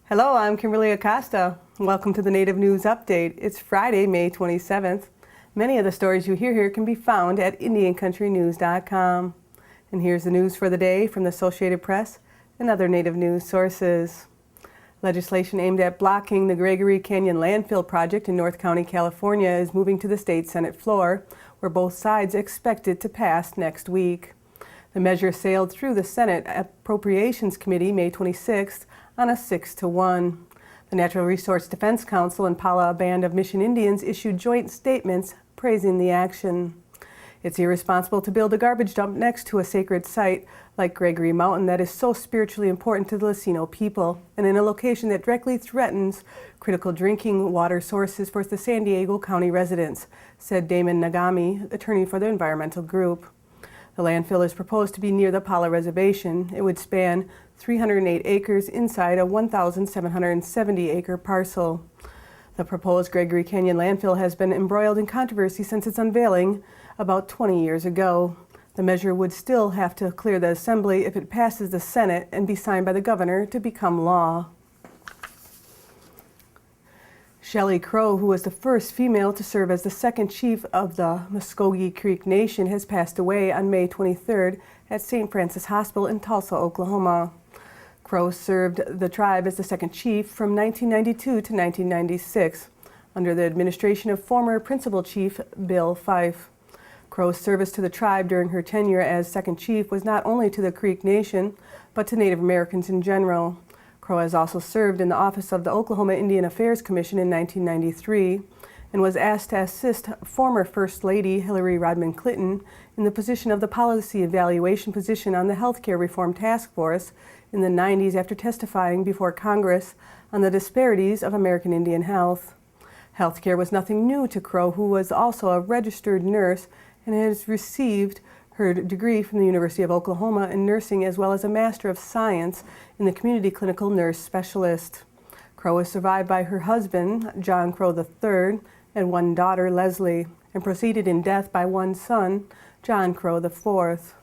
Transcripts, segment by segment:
Hello, I'm Kimberlie Acosta. Welcome to the Native News Update. It's Friday, May 27th. Many of the stories you hear here can be found at IndianCountryNews.com. And here's the news for the day from the Associated Press and other Native news sources. Legislation aimed at blocking the Gregory Canyon landfill project in North County, California is moving to the state Senate floor, where both sides expect it to pass next week. The measure sailed through the Senate Appropriations Committee May 26th on a 6-1. The Natural Resource Defense Council and Pala Band of Mission Indians issued joint statements praising the action. It's irresponsible to build a garbage dump next to a sacred site like Gregory Mountain that is so spiritually important to the Latino people and in a location that directly threatens critical drinking water sources for the San Diego County residents, said Damon Nagami, attorney for the environmental group. The landfill is proposed to be near the Pala Reservation. It would span 308 acres inside a 1,770-acre parcel. The proposed Gregory Canyon landfill has been embroiled in controversy since its unveiling about 20 years ago. The measure would still have to clear the Assembly if it passes the Senate and be signed by the governor to become law. Shelly Crow, who was the first female to serve as the second chief of the Muskogee Creek Nation, has passed away on May 23rd at St. Francis Hospital in Tulsa, Oklahoma. Crow served the tribe as the second chief from 1992 to 1996 under the administration of former Principal Chief Bill Fife. Crow's service to the tribe during her tenure as second chief was not only to the Creek Nation, but to Native Americans in general. Crow has also served in the office of the Oklahoma Indian Affairs Commission in 1993 and was asked to assist former First Lady Hillary Rodham Clinton in the position of the policy evaluation position on the Healthcare Reform Task Force in the 90s after testifying before Congress on the disparities of American Indian health. Healthcare was nothing new to Crow, who was also a registered nurse and has received her degree from the University of Oklahoma in nursing, as well as a Master of Science in the Community Clinical Nurse Specialist. Crow is survived by her husband, John Crow III, and one daughter, Leslie, and preceded in death by one son, John Crow IV.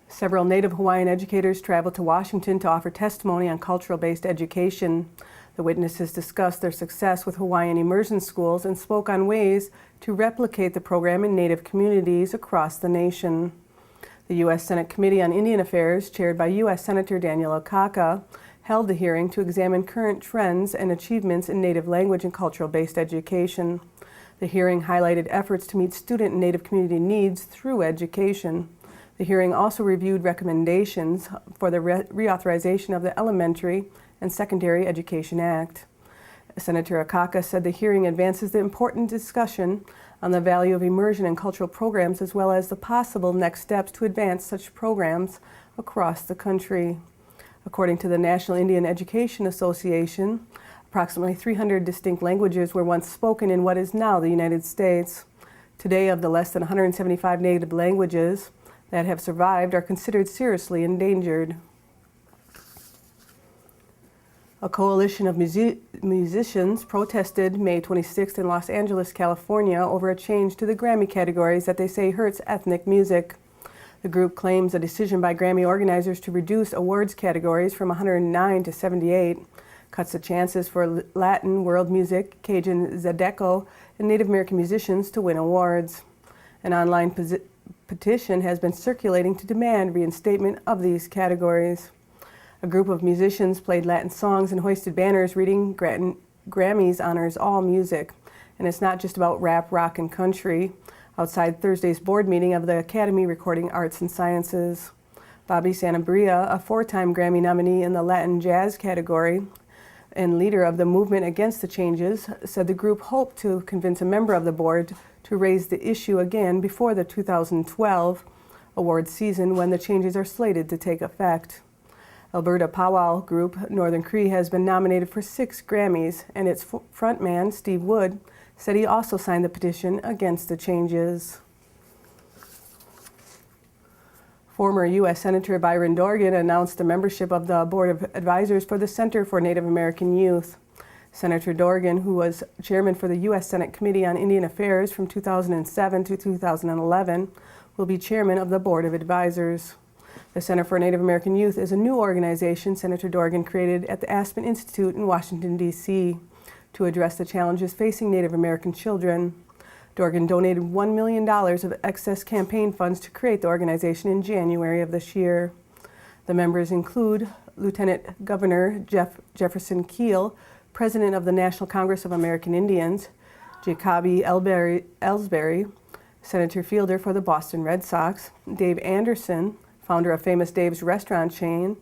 Several Native Hawaiian educators traveled to Washington to offer testimony on cultural-based education. The witnesses discussed their success with Hawaiian immersion schools and spoke on ways to replicate the program in Native communities across the nation. The U.S. Senate Committee on Indian Affairs, chaired by U.S. Senator Daniel Akaka, held the hearing to examine current trends and achievements in Native language and cultural-based education. The hearing highlighted efforts to meet student and Native community needs through education. The hearing also reviewed recommendations for the reauthorization of the Elementary and Secondary Education Act. Senator Akaka said the hearing advances the important discussion on the value of immersion and cultural programs, as well as the possible next steps to advance such programs across the country. According to the National Indian Education Association, approximately 300 distinct languages were once spoken in what is now the United States. Today, of the less than 175 native languages that have survived are considered seriously endangered. A coalition of musicians protested May 26th in Los Angeles, California over a change to the Grammy categories that they say hurts ethnic music. The group claims a decision by Grammy organizers to reduce awards categories from 109 to 78 cuts the chances for Latin, world music, Cajun, Zydeco, and Native American musicians to win awards. An online petition has been circulating to demand reinstatement of these categories. A group of musicians played Latin songs and hoisted banners reading Grammys honors all music. And it's not just about rap, rock, and country. Outside Thursday's board meeting of the Academy Recording Arts and Sciences, Bobby Sanabria, a four-time Grammy nominee in the Latin jazz category and leader of the movement against the changes, said the group hoped to convince a member of the board to raise the issue again before the 2012 awards season, when the changes are slated to take effect. Alberta powwow group Northern Cree has been nominated for 6 Grammys, and its frontman, Steve Wood, said he also signed the petition against the changes. Former U.S. Senator Byron Dorgan announced the membership of the Board of Advisors for the Center for Native American Youth. Senator Dorgan, who was chairman for the U.S. Senate Committee on Indian Affairs from 2007 to 2011, will be chairman of the Board of Advisors. The Center for Native American Youth is a new organization Senator Dorgan created at the Aspen Institute in Washington, D.C. to address the challenges facing Native American children. Dorgan donated $1 million of excess campaign funds to create the organization in January of this year. The members include Lieutenant Governor Jefferson Keel, President of the National Congress of American Indians, Jacoby Ellsbury, Senator Fielder for the Boston Red Sox, Dave Anderson, founder of Famous Dave's restaurant chain,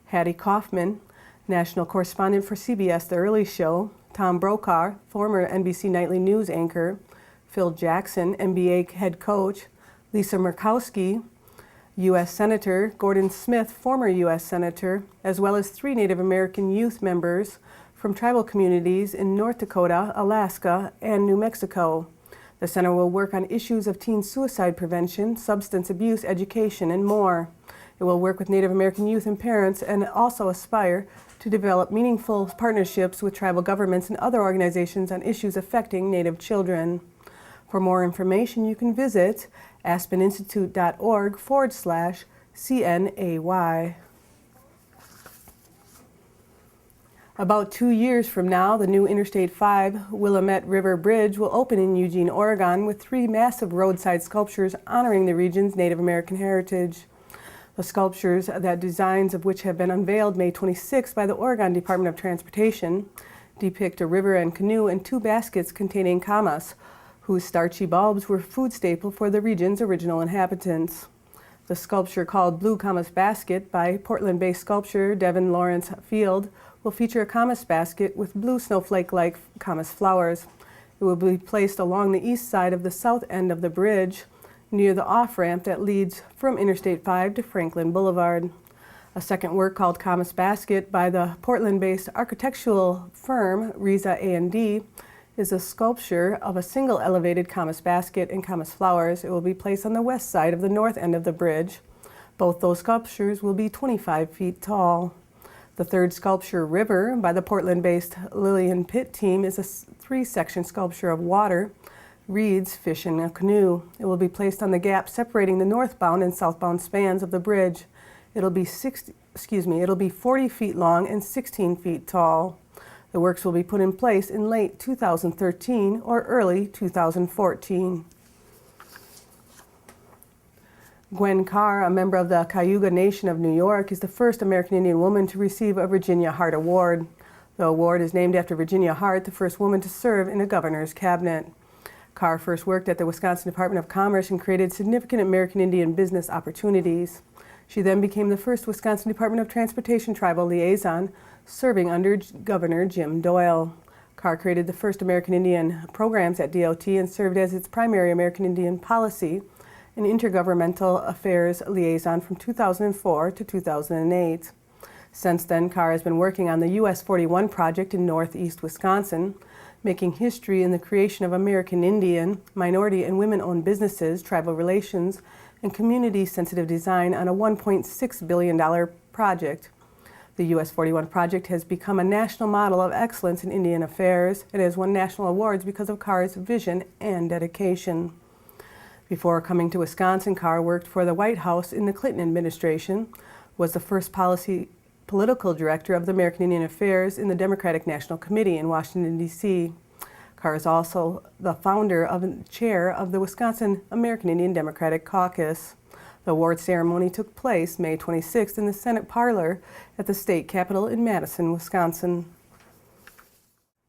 Hattie Kaufman, national correspondent for CBS The Early Show, Tom Brokaw, former NBC Nightly News anchor, Phil Jackson, NBA head coach, Lisa Murkowski, U.S. Senator, Gordon Smith, former U.S. Senator, as well as 3 Native American youth members from tribal communities in North Dakota, Alaska, and New Mexico. The center will work on issues of teen suicide prevention, substance abuse education, and more. It will work with Native American youth and parents and also aspire to develop meaningful partnerships with tribal governments and other organizations on issues affecting Native children. For more information, you can visit aspeninstitute.org/CNAY. About 2 years from now, the new Interstate 5 Willamette River Bridge will open in Eugene, Oregon, with 3 massive roadside sculptures honoring the region's Native American heritage. The sculptures, designs of which have been unveiled May 26 by the Oregon Department of Transportation, depict a river and canoe and 2 baskets containing camas, whose starchy bulbs were food staple for the region's original inhabitants. The sculpture, called Blue Camas Basket by Portland-based sculptor Devin Lawrence Field, will feature a camas basket with blue snowflake-like camas flowers. It will be placed along the east side of the south end of the bridge, near the off-ramp that leads from Interstate 5 to Franklin Boulevard. A second work, called Camas Basket by the Portland-based architectural firm Riza A&D, is a sculpture of a single elevated camas basket and camas flowers. It will be placed on the west side of the north end of the bridge. Both those sculptures will be 25 feet tall. The third sculpture, River, by the Portland-based Lillian Pitt team, is a 3-section sculpture of water, reeds, fish, and a canoe. It will be placed on the gap separating the northbound and southbound spans of the bridge. It'll be 40 feet long and 16 feet tall. The works will be put in place in late 2013 or early 2014. Gwen Carr, a member of the Cayuga Nation of New York, is the first American Indian woman to receive a Virginia Hart Award. The award is named after Virginia Hart, the first woman to serve in a governor's cabinet. Carr first worked at the Wisconsin Department of Commerce and created significant American Indian business opportunities. She then became the first Wisconsin Department of Transportation tribal liaison, serving under Governor Jim Doyle. Carr created the first American Indian programs at DOT and served as its primary American Indian policy and intergovernmental affairs liaison from 2004 to 2008. Since then, Carr has been working on the US 41 project in northeast Wisconsin, making history in the creation of American Indian, minority and women-owned businesses, tribal relations, and community-sensitive design on a $1.6 billion project. The US 41 project has become a national model of excellence in Indian affairs and has won national awards because of Carr's vision and dedication. Before coming to Wisconsin, Carr worked for the White House in the Clinton administration, was the first political director of the American Indian Affairs in the Democratic National Committee in Washington, D.C. Carr is also the founder and chair of the Wisconsin American Indian Democratic Caucus. The award ceremony took place May 26th in the Senate parlor at the state capitol in Madison, Wisconsin.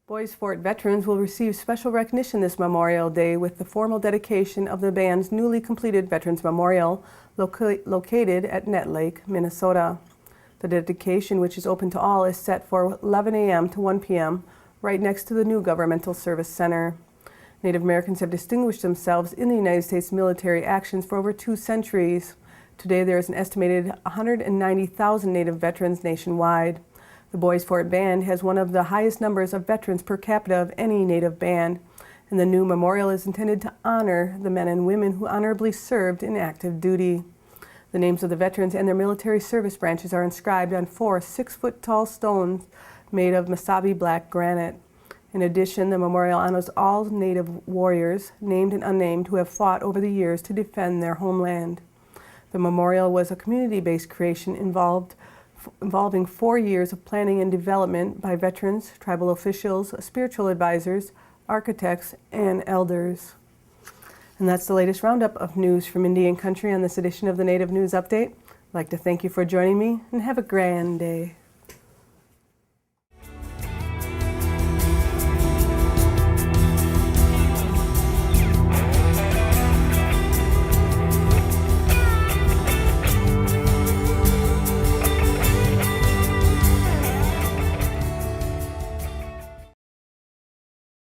Bois Forte veterans will receive special recognition this Memorial Day with the formal dedication of the band's newly completed Veterans Memorial located at Net Lake, Minnesota. The dedication, which is open to all, is set for 11 a.m. to 1 p.m. right next to the new Governmental Service Center. Native Americans have distinguished themselves in the United States military actions for over 2 centuries. Today there is an estimated 190,000 Native veterans nationwide. The Bois Forte Band has one of the highest numbers of veterans per capita of any Native band, and the new memorial is intended to honor the men and women who honorably served in active duty. The names of the veterans and their military service branches are inscribed on 4 6-foot-tall stones made of Mesabi black granite. In addition, the memorial honors all Native warriors, named and unnamed, who have fought over the years to defend their homeland. The memorial was a community-based creation involving 4 years of planning and development by veterans, tribal officials, spiritual advisors, architects, and elders. And that's the latest roundup of news from Indian Country on this edition of the Native News Update. I'd like to thank you for joining me, and have a grand day.